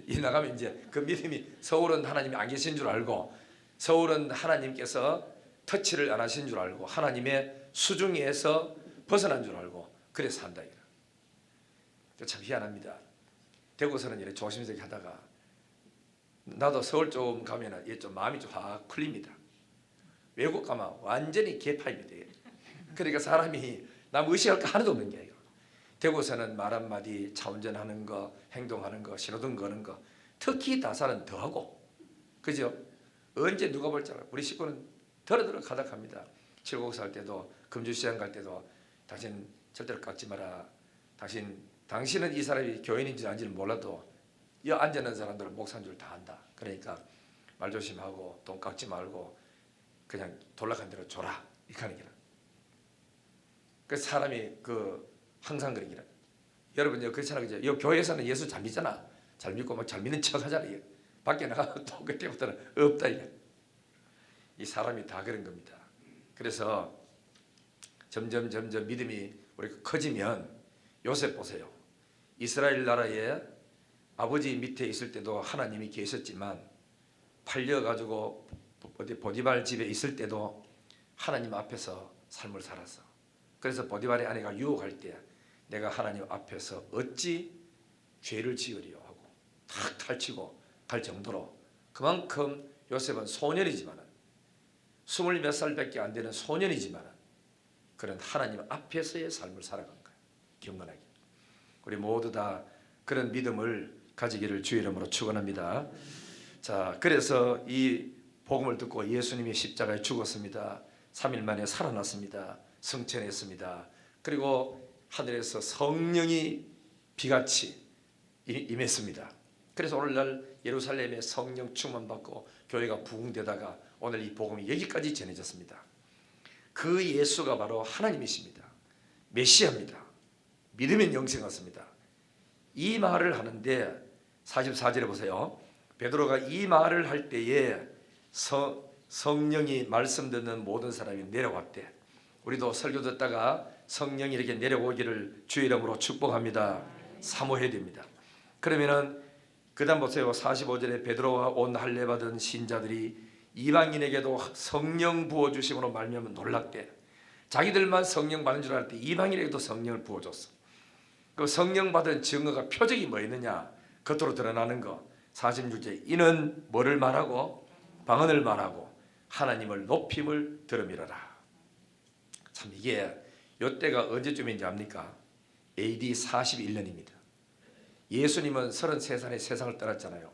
이 나가면 이제 그 믿음이, 서울은 하나님이 안 계신 줄 알고, 서울은 하나님께서 터치를 안 하신 줄 알고, 하나님의 수중에서 벗어난 줄 알고 그래서 산다. 참 희한합니다. 대구서는 이렇게 조심스럽게 하다가 나도 서울 좀 가면은 좀 마음이 좀 확 풀립니다. 외국 가면 완전히 개파입니다. 그러니까 사람이 남 의식할 거 하나도 없는 게, 대구서는 말 한마디, 차 운전하는 거, 행동하는 거, 신호등 거는 거, 특히 다산은 더하고, 그죠? 언제 누가 볼 줄 알아? 우리 식구는 더러더러 가득합니다. 칠곡 살 때도, 금주시장 갈 때도, 당신 절대로 깎지 마라. 당신은 이 사람이 교인인지 아닌지는 몰라도 이 앉아있는 사람들은 목사인 줄 다 안다. 그러니까 말 조심하고 돈 깎지 말고 그냥 돌락한 대로 줘라. 이렇게 하는 게라. 그 사람이 항상 그런 게라. 여러분 그렇잖아요. 그죠? 이 교회에서는 예수 잘 믿잖아. 잘 믿고 막 잘 믿는 척 하잖아. 밖에 나가면 또 그때부터는 없다. 이 사람이 다 그런 겁니다. 그래서 점점 믿음이 우리가 커지면, 요셉 보세요. 이스라엘 나라에 아버지 밑에 있을 때도 하나님이 계셨지만, 팔려가지고 어디 보디발 집에 있을 때도 하나님 앞에서 삶을 살았어. 그래서 보디발의 아내가 유혹할 때 내가 하나님 앞에서 어찌 죄를 지으리요 하고 탁 탈치고 갈 정도로, 그만큼 요셉은 소년이지만, 20몇 살밖에 안 되는 소년이지만 그런 하나님 앞에서의 삶을 살아간 거예요. 경건하게. 우리 모두 다 그런 믿음을 가지기를 주의 이름으로 축원합니다. 자, 그래서 이 복음을 듣고 예수님이 십자가에 죽었습니다. 3일 만에 살아났습니다. 승천했습니다. 그리고 하늘에서 성령이 비같이 임했습니다. 그래서 오늘날 예루살렘에 성령 충만받고 교회가 부흥되다가 오늘 이 복음이 여기까지 전해졌습니다. 그 예수가 바로 하나님이십니다. 메시아입니다. 믿으면 영생 얻습니다. 이 말을 하는데 44절에 보세요. 베드로가 이 말을 할 때에 성령이 말씀 듣는 모든 사람이 내려왔대. 우리도 설교 듣다가 성령이 이렇게 내려오기를 주의 이름으로 축복합니다. 사모해야 됩니다. 그러면은 그 다음 보세요. 45절에 베드로와 온 할례 받은 신자들이 이방인에게도 성령 부어주심으로 말미암아 놀랐대. 자기들만 성령 받은 줄 알았더니 이방인에게도 성령을 부어줬어. 그 성령 받은 증거가 표적이 뭐 있느냐? 겉으로 드러나는 거. 46절 이는 뭐를 말하고 방언을 말하고 하나님을 높임을 들음이라라. 참 이게 이때가 언제쯤인지 압니까? AD 41년입니다. 예수님은 33살에 세상을 떠났잖아요.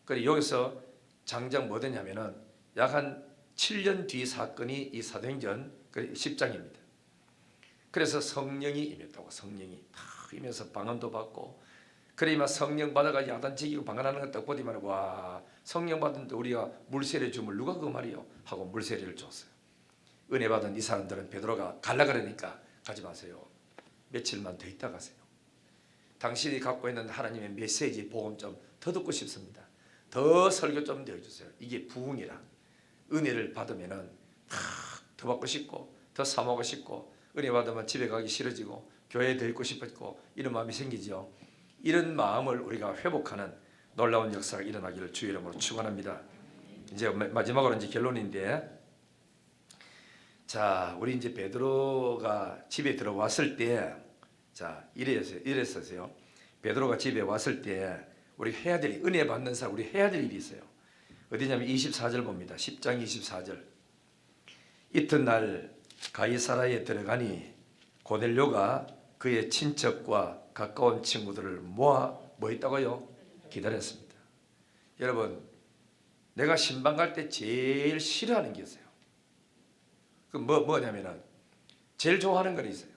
그래 여기서 장장 뭐 되냐면은 약 한 7년 뒤 사건이 이 사도행전 10장입니다. 그래서 성령이 임했다고. 성령이 탁 임해서 방언도 받고 그러면 성령 받아가 야단 지기고 방언하는 거 딱 보기만 해도 와 성령 받은데 우리가 물세례 주면 누가 그 말이요 하고 물세례를 줬어요. 은혜 받은 이 사람들은 베드로가 갈라 그러니까 가지 마세요. 며칠만 더 있다 가세요. 당신이 갖고 있는 하나님의 메시지 복음 좀 더 듣고 싶습니다. 더 설교 좀 내어주세요. 이게 부흥이라. 은혜를 받으면은 더 받고 싶고 더 사모하고 싶고 은혜 받으면 집에 가기 싫어지고 교회에 더 있고 싶었고 이런 마음이 생기죠. 이런 마음을 우리가 회복하는 놀라운 역사가 일어나기를 주의 이름으로 축원합니다. 이제 마지막으로 이제 결론인데, 자 우리 이제 베드로가 집에 들어왔을 때, 자 이랬었어요. 베드로가 집에 왔을 때 우리 해야 될 은혜 받는 사람 우리 해야 될 일이 있어요. 어디냐면 24절 봅니다. 10장 24절. 이튿날 가이사라에 들어가니 고넬료가 그의 친척과 가까운 친구들을 모아 뭐 했다고요? 기다렸습니다. 여러분 내가 신방 갈 때 제일 싫어하는 게 있어요. 그 뭐냐면은 제일 좋아하는 건 있어요.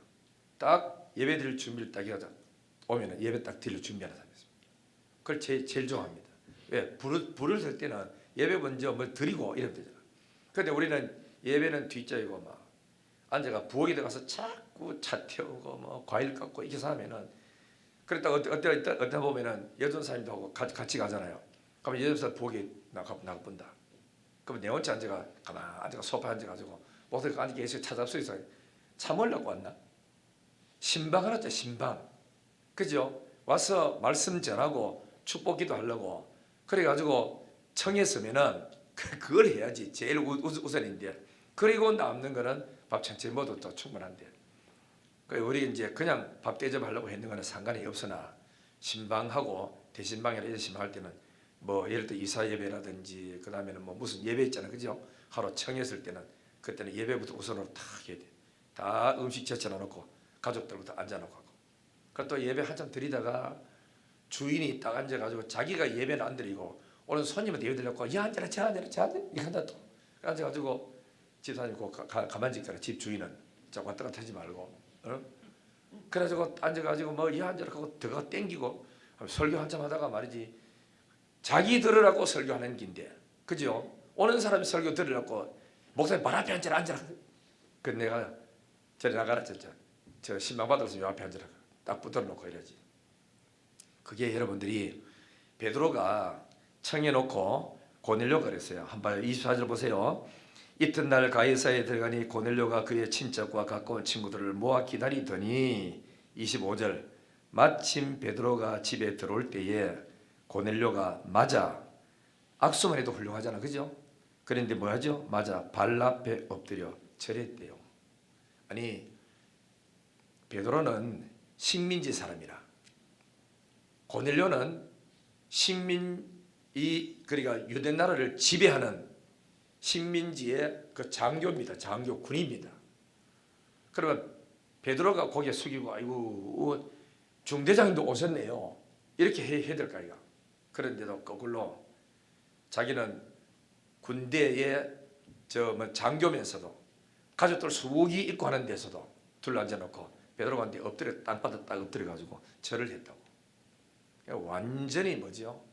딱 예배 드릴 준비를 딱 해서 오면은 예배 딱 드릴 준비하는 사람이 있습니다. 그걸 제일 좋아합니다. 왜? 불을 설 때는 예배 먼저 뭐 드리고 이러면 되잖아. 그런데 우리는 예배는 뒷자리고 막 앉아가 부엌에 들어가서 자꾸 차 태우고 뭐 과일 깎고 이렇게 하면은 그랬다가 어떤 보면은 여전 사람도 하고 같이 가잖아요. 그러면 여전 사람 부엌에 나가본다. 그러면 내 혼자 앉아가 가만 앉아가 소파에 앉아가지고 목소리가 앉아 계속 찾아서 있어요. 참으려고 왔나? 신방 하나죠. 신방. 그죠? 와서 말씀 전하고 축복기도 하려고 그래가지고 청했으면은 그걸 해야지. 제일 우선인데. 그리고 남는 거는 밥 천천히 먹어도 또 충분한데. 우리 이제 그냥 밥 대접하려고 했는 거는 상관이 없으나 신방하고 대신방이나 이런 신방할 때는 뭐 예를 들어 이사 예배라든지 그 다음에는 뭐 무슨 예배 있잖아요. 그죠? 하루 청했을 때는 그때는 예배부터 우선으로 다 해야 돼. 다 음식 제쳐놓고 가족들부터 앉아놓고 하고. 그리고 또 예배 한참 드리다가 주인이 딱 앉아가지고 자기가 예배는 안 드리고 오늘 손님한테 예배 드리려고 야 앉아라 저 앉아라 저 앉아라 이렇게 한다 또 앉아가지고 집사님 가만히 있거라. 집 주인은 자꾸 왔다 갔다 하지 말고 그래가지고 앉아가지고 뭐 야 앉아라 하고 들어가 땡기고 설교 한참 하다가 말이지 자기 들으라고 설교하는 긴데 그죠? 오는 사람이 설교 들으라고 목사님 발 앞에 앉아라 앉아라. 그 내가 저리 나가라 저 신방 받아서 요 앞에 앉아라 딱 붙들어놓고 이러지. 그게 여러분들이 베드로가 청해놓고 고넬료가 그랬어요. 한번 24절 보세요. 이튿날 가이사에 들어가니 고넬료가 그의 친척과 가까운 친구들을 모아 기다리더니 25절 마침 베드로가 집에 들어올 때에 고넬료가 맞아 악수만 해도 훌륭하잖아. 그죠? 그런데 뭐 하죠? 맞아 발 앞에 엎드려 절했대요. 아니 베드로는 식민지 사람이라 고넬료는 그러니까 유대 나라를 지배하는 식민지의 그 장교입니다. 장교 군입니다. 그러면 베드로가 고개 숙이고 아이고 중대장도 오셨네요. 이렇게 해야 될까 이가. 그런데도 거꾸로 자기는 군대에 장교면서도 가족들 수국이 있고 하는 데서도 둘러앉아놓고 베드로가 한테 엎드려 땅바닥 딱 엎드려 가지고 절을 했다고. 완전히 뭐죠?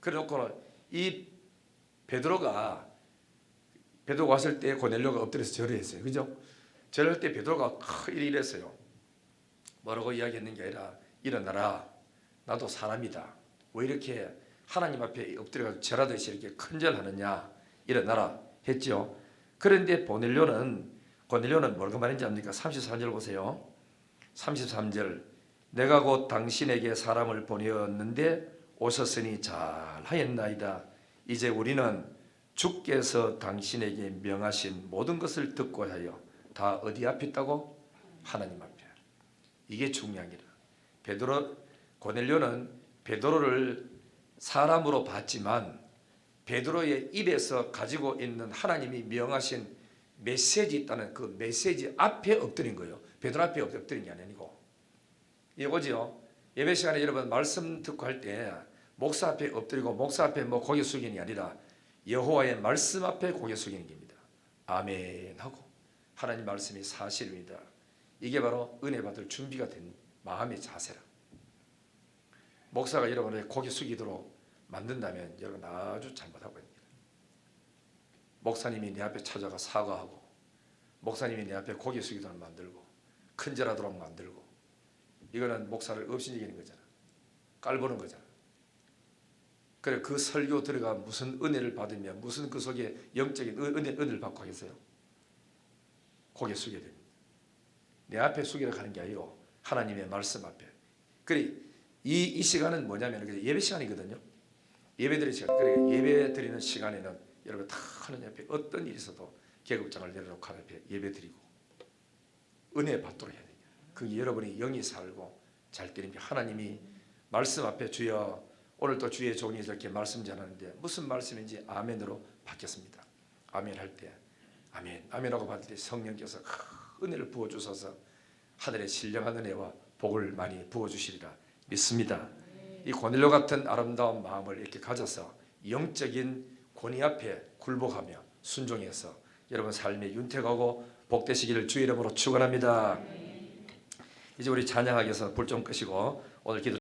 그래놓고는 이 베드로가 왔을 때 고넬료가 엎드려서 절을 했어요. 그죠? 절할 때 베드로가 이랬어요. 뭐라고 이야기했는 게 아니라 일어나라. 나도 사람이다. 왜 이렇게 하나님 앞에 엎드려서 절하듯이 이렇게 큰 절하느냐. 일어나라 했죠. 그런데 고넬료는 뭐라고 말인지 압니까? 33절 보세요. 33절 내가 곧 당신에게 사람을 보내었는데 오셨으니 잘하였나이다. 이제 우리는 주께서 당신에게 명하신 모든 것을 듣고 하여 다 어디 앞에 있다고? 하나님 앞에. 이게 중요합니다. 고넬료는 베드로를 사람으로 봤지만 베드로의 입에서 가지고 있는 하나님이 명하신 메시지 있다는 그 메시지 앞에 엎드린 거예요. 베드로 앞에 엎드린 게 아니고. 이거죠. 예배 시간에 여러분 말씀 듣고 할 때 목사 앞에 엎드리고 목사 앞에 뭐 고개 숙이는 게 아니라 여호와의 말씀 앞에 고개 숙이는 겁니다. 아멘 하고 하나님 말씀이 사실입니다. 이게 바로 은혜 받을 준비가 된 마음의 자세라. 목사가 여러분의 고개 숙이도록 만든다면 여러분 아주 잘못하고 있습니다. 목사님이 내 앞에 찾아가 사과하고 목사님이 내 앞에 고개 숙이도록 만들고 큰절하도록 만들고 이거는 목사를 업신여기는 거잖아. 깔보는 거잖아. 그래 그 설교 들어가 무슨 은혜를 받으면 무슨 그 속에 영적인 은혜를 받고 하겠어요? 고개 숙여야 됩니다. 내 앞에 숙이러 가는 게 아니고 하나님의 말씀 앞에. 그래 이 시간은 뭐냐면 예배 시간이거든요. 예배 드리는 시간. 그러니까 예배 드리는 시간에는 여러분 다 하나님 앞에 어떤 일이 있어도 계급장을 내려놓고 하나님 앞에 예배 드리고 은혜 받도록 해야 돼요. 그 여러분이 영이 살고 잘 때는 하나님이 말씀 앞에 주여 오늘 또 주의 종이 이렇게 말씀 전하는데 무슨 말씀인지 아멘으로 받겠습니다. 아멘 할 때 아멘 아멘하고 받을 때 성령께서 은혜를 부어주셔서 하늘의 신령한 은혜와 복을 많이 부어주시리라 믿습니다. 이 고넬료 같은 아름다운 마음을 이렇게 가져서 영적인 권위 앞에 굴복하며 순종해서 여러분 삶에 윤택하고 복되시기를 주의 이름으로 축원합니다. 이제 우리 찬양하기 위해서 불 좀 끄시고 오늘 기도